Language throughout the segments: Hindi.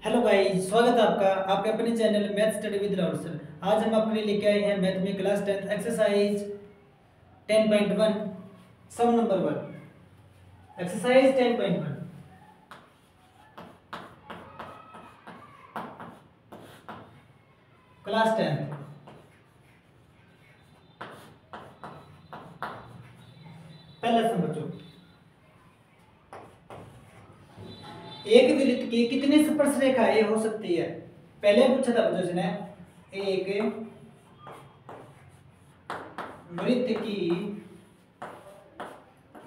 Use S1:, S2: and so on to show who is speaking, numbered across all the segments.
S1: हेलो गाइस, स्वागत है आपका आपके अपने channel math study with Rahul sir. आज हम आपके लिए लेके आए हैं मैथ में क्लास 10 एक्सरसाइज 10.1 सम नंबर 1। Exercise 10.1 class 10। पहला सम बच्चों, एक वृत्त की कितनी स्पर्श रेखाएं हो सकती है। पहले पूछा था बच्चों ने, एक वृत्त की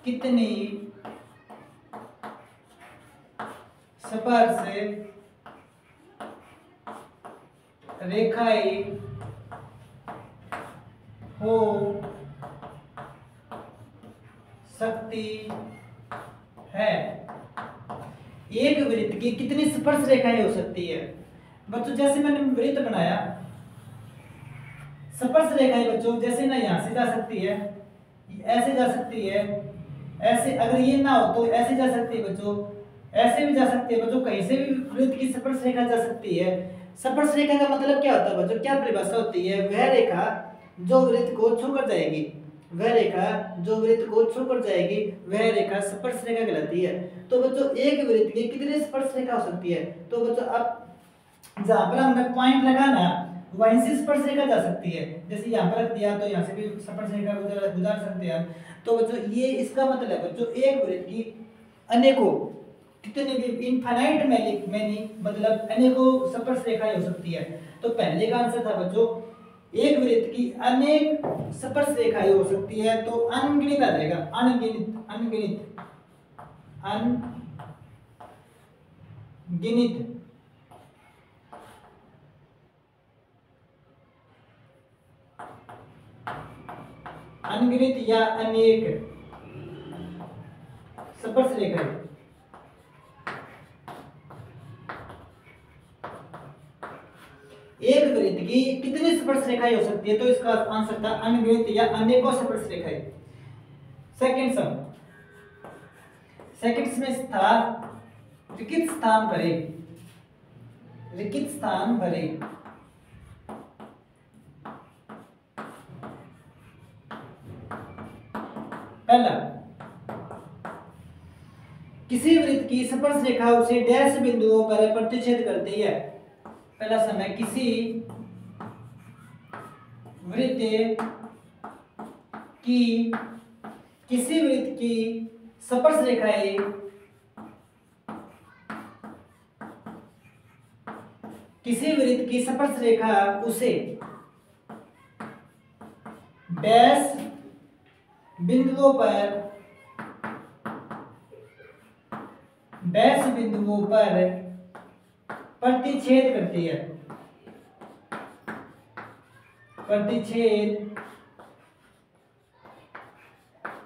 S1: कितनी स्पर्श रेखाएं हो सकती है। एक वृत्त की कितनी स्पर्श रेखाएं हो सकती है। बच्चों जैसे मैंने वृत्त बनाया, स्पर्श रेखाएं बच्चों जैसे ना यहां से जा सकती है, ऐसे जा सकती है, ऐसे अगर ये ना हो तो ऐसे जा सकती है बच्चों, ऐसे भी जा सकती है बच्चों, कहीं से भी वृत्त की स्पर्श रेखा जा सकती है। स्पर्श रेखा का मतलब क्या होता है बच्चों, क्या परिभाषा होती है। वह रेखा जो वृत्त को छूकर जाएगी, वह रेखा जो वृत्त को छूकर जाएगी वह रेखा स्पर्श रेखा कहलाती है। तो बच्चों एक वृत्त की कितनी स्पर्श रेखा हो सकती है। तो बच्चों अब जहां पर हमने पॉइंट लगाना वहीं से स्पर्श रेखा जा सकती है। जैसे यहाँ पर रख दिया तो यहाँ से भी स्पर्श रेखा गुजार सकते हैं। तो बच्चों ये इसका मतलब है बच्चों एक वृत्त की अनेकों कितने भी इनफाइनाइट मैनी मतलब अनेकों स्पर्श रेखाएं हो सकती है। तो पहले का आंसर था बच्चों एक वृत्त की अनेक स्पर्श रेखाएं हो सकती है, तो अनगिनत आ जाएगा। अनगिनत अनगिनत अनगिनत अनगिनत या अनेक स्पर्श रेखाएं। एक वृत्त की कितनी स्पर्श रेखाएं हो सकती है, तो इसका आंसर था अनगिनत या अनेकों स्पर्श रेखाएं। सेकंड सम, सेकंड में था रिक्त स्थान भरे, रिक्त स्थान भरे। पहला, किसी वृत्त की स्पर्श रेखा उसे डैश बिंदुओं पर प्रतिच्छेद करती है। पहला समय, किसी वृत्त की किसी वृत्त की स्पर्श रेखाएं किसी वृत्त की स्पर्श रेखा उसे डैश बिंदुओं पर प्रतिच्छेद करती है, प्रतिच्छेद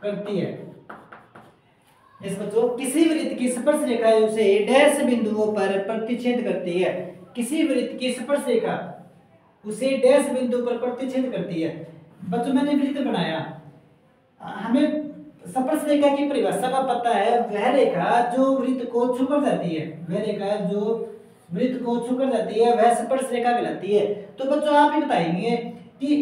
S1: करती है। इस बच्चों किसी वृत्त की स्पर्श रेखा उसे डैश बिंदुओं पर प्रतिच्छेद करती है। किसी वृत्त की स्पर्श रेखा उसे डैश बिंदु पर प्रतिच्छेद करती है। बच्चों मैंने वृत्त बनाया, हमें स्पर्श रेखा की परिभाषा का पता है। वह रेखा जो वृत्त को छूकर जाती है, वह रेखा जो वृत्त को छूकर जाती है वह स्पर्श रेखा कहलाती है। तो बच्चों आप ही बताएंगे कि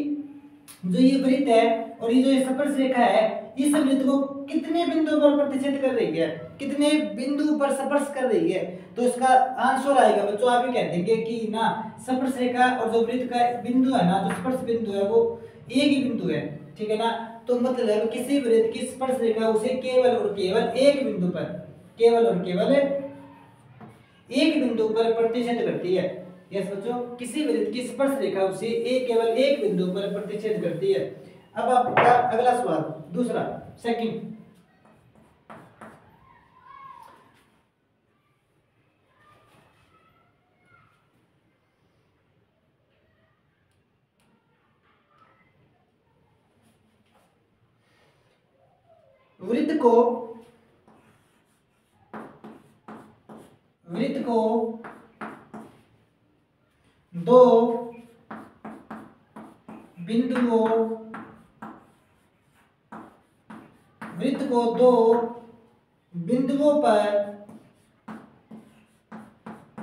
S1: जो ये वृत्त है और ये जो स्पर्श रेखा है इस वृत्त को कितने बिंदु पर प्रतिच्छेद कर रही है, कितने बिंदु पर स्पर्श कर रही है। तो इसका आंसर आएगा बच्चों, आप ही कह देंगे कि ना स्पर्श रेखा और जो वृत्त का बिंदु है ना, जो स्पर्श बिंदु है वो एक ही बिंदु है, ठीक है ना। तो मतलब किसी वृत्त की स्पर्श रेखा उसे केवल और केवल एक बिंदु पर, केवल और केवल एक बिंदु पर प्रतिच्छेद करती है। यस बच्चों, किसी वृत्त की स्पर्श रेखा उसे केवल एक बिंदु पर प्रतिच्छेद करती है। अब आपका अगला सवाल, दूसरा सेकंड, वृत्त को दो बिंदुओं वृत्त को दो बिंदुओं पर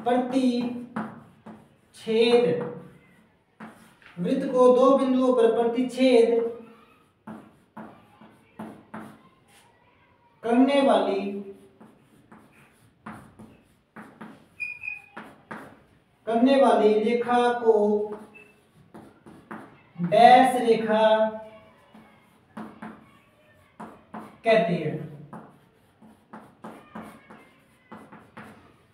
S1: प्रतिच्छेद, वृत्त को दो बिंदुओं पर प्रतिच्छेद करने वाली रेखा को डैश रेखा कहते हैं।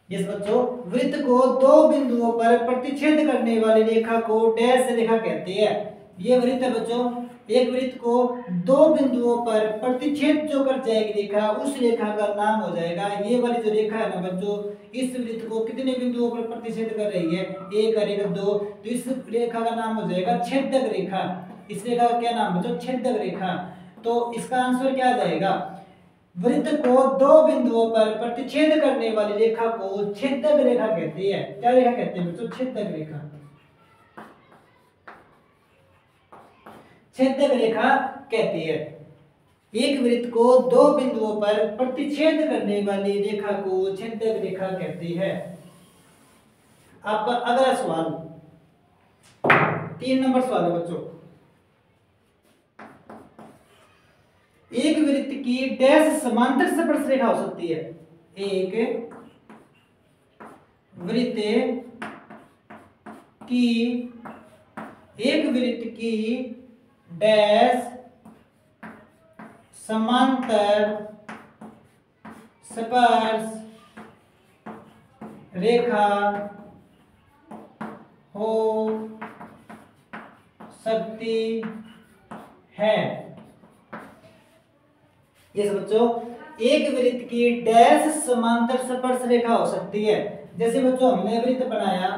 S1: यस बच्चों, वृत्त को दो बिंदुओं पर प्रतिच्छेद करने वाली रेखा को डैश रेखा कहते हैं। ये वृत्त है बच्चों, एक वृत्त को दो बिंदुओं पर प्रतिच्छेद जो कर जाएगी रेखा, उस रेखा का नाम हो जाएगा, ये वाली जो रेखा है ना बच्चों, इस वृत्त को कितने बिंदुओं पर प्रतिच्छेद कर रही है, एक और एक दो, तो इस रेखा का नाम हो जाएगा छेदक रेखा। इस रेखा का क्या नाम बच्चों, छेदक रेखा। तो इसका आंसर क्या आ जाएगा, वृत्त को दो बिंदुओं पर प्रतिच्छेद करने वाली रेखा को छेदक रेखा कहते हैं। क्या रेखा कहते हैं बच्चों, छेदक रेखा। छेदक रेखा कहती है। एक वृत्त को दो बिंदुओं पर प्रतिच्छेद करने वाली रेखा को छेदक रेखा कहती है। आपका अगला सवाल 3 नंबर सवाल है बच्चों, एक वृत्त की डैश समांतर स्पर्श रेखा हो सकती है। एक वृत्त की डैश समांतर स्पर्श रेखा हो सकती है। यस बच्चों, एक वृत्त की डैश समांतर स्पर्श रेखा हो सकती है। जैसे बच्चों हमने वृत्त बनाया,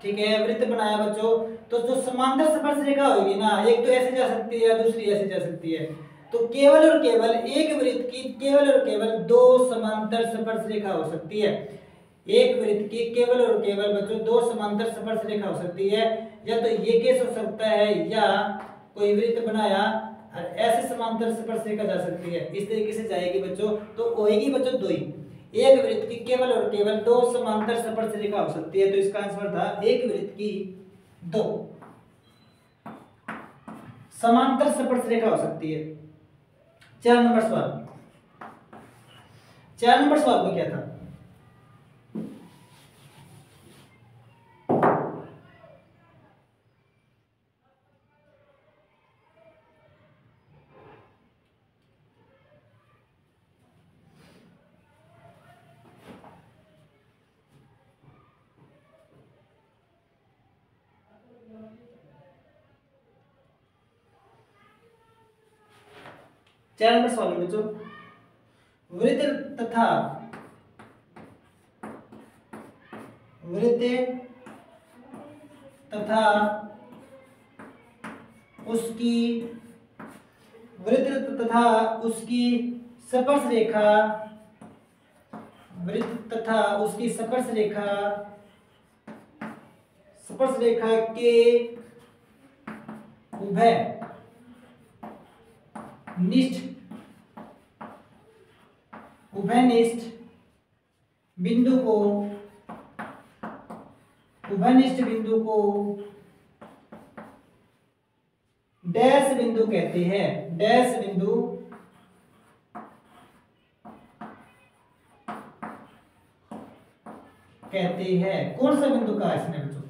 S1: ठीक है, वृत्त बनाया बच्चों, तो जो समांतर स्पर्श रेखा होगी ना, एक तो ऐसे जा सकती है, दूसरी ऐसे जा सकती है। तो केवल और केवल एक वृत्त की केवल और केवल दो समांतर स्पर्श रेखा हो सकती है। एक वृत्त की केवल और केवल बच्चों दो समांतर स्पर्श रेखा हो सकती है। या तो ये केस हो सकता है, या कोई वृत्त बनाया और ऐसे समांतर स्पर्श रेखा जा सकती है, इस तरीके से जाएगी बच्चों, तो होएगी बच्चों दो ही। एक वृत्त की केवल और केवल दो समांतर स्पर्श रेखा हो सकती है, तो इसका आंसर था एक वृत्त की दो समांतर स्पर्श रेखा हो सकती है। 4 नंबर सवाल, 4 नंबर सवाल में क्या था, चार नंबर सवाल में बच्चों, वृत्त तथा उसकी स्पर्श रेखा, वृत्त तथा उसकी स्पर्श रेखा के उभयनिष्ठ बिंदु को डैश बिंदु कहते हैं। डैश बिंदु कहते हैं। कौन सा बिंदु का इसमें बच्चों,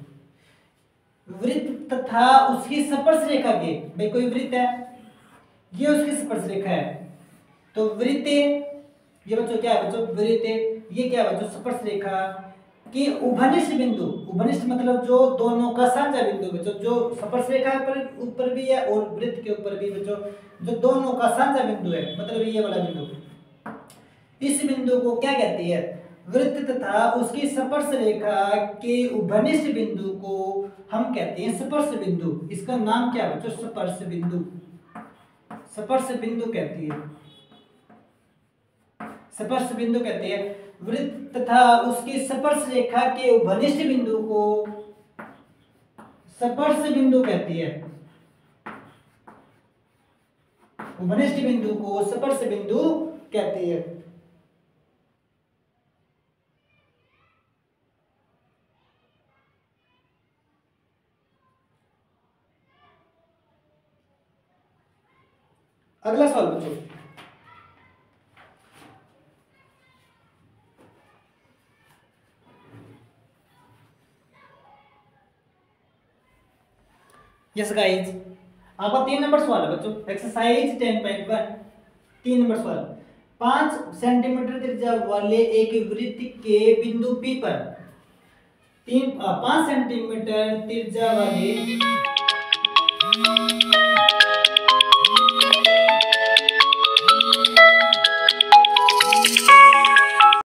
S1: वृत्त तथा उसकी स्पर्श रेखा के, भाई कोई वृत्त है, ये उसकी स्पर्श रेखा है, तो वृत्त ये बच्चों क्या है बच्चों, वृत्त ये क्या है बच्चों, स्पर्श रेखा कि उभयनिष्ठ बिंदु, उभयनिष्ठ मतलब जो दोनों का साझा बिंदु बच्चों, जो स्पर्श रेखा पर ऊपर भी है और वृत्त के ऊपर भी बच्चों, जो दोनों का साझा बिंदु है, मतलब ये वाला बिंदु, इस बिंदु को क्या कहती है, वृत्त तथा उसकी स्पर्श रेखा के उभयनिष्ठ बिंदु को हम कहते हैं स्पर्श बिंदु। इसका नाम क्या है बच्चों, स्पर्श बिंदु। स्पर्श बिंदु कहती है, स्पर्श बिंदु कहती है। वृत्त तथा उसकी स्पर्श रेखा के उभयनिष्ठ बिंदु को स्पर्श बिंदु कहती है। उभयनिष्ठ बिंदु को स्पर्श बिंदु कहती है। अगला सवाल बच्चों, यस गाइस, आपका 3 नंबर सवाल है बच्चों, एक्सरसाइज 10.1। 3 नंबर सवाल, 5 सेंटीमीटर त्रिज्या वाले एक वृत्त के बिंदु P पर 5 सेंटीमीटर त्रिज्या वाले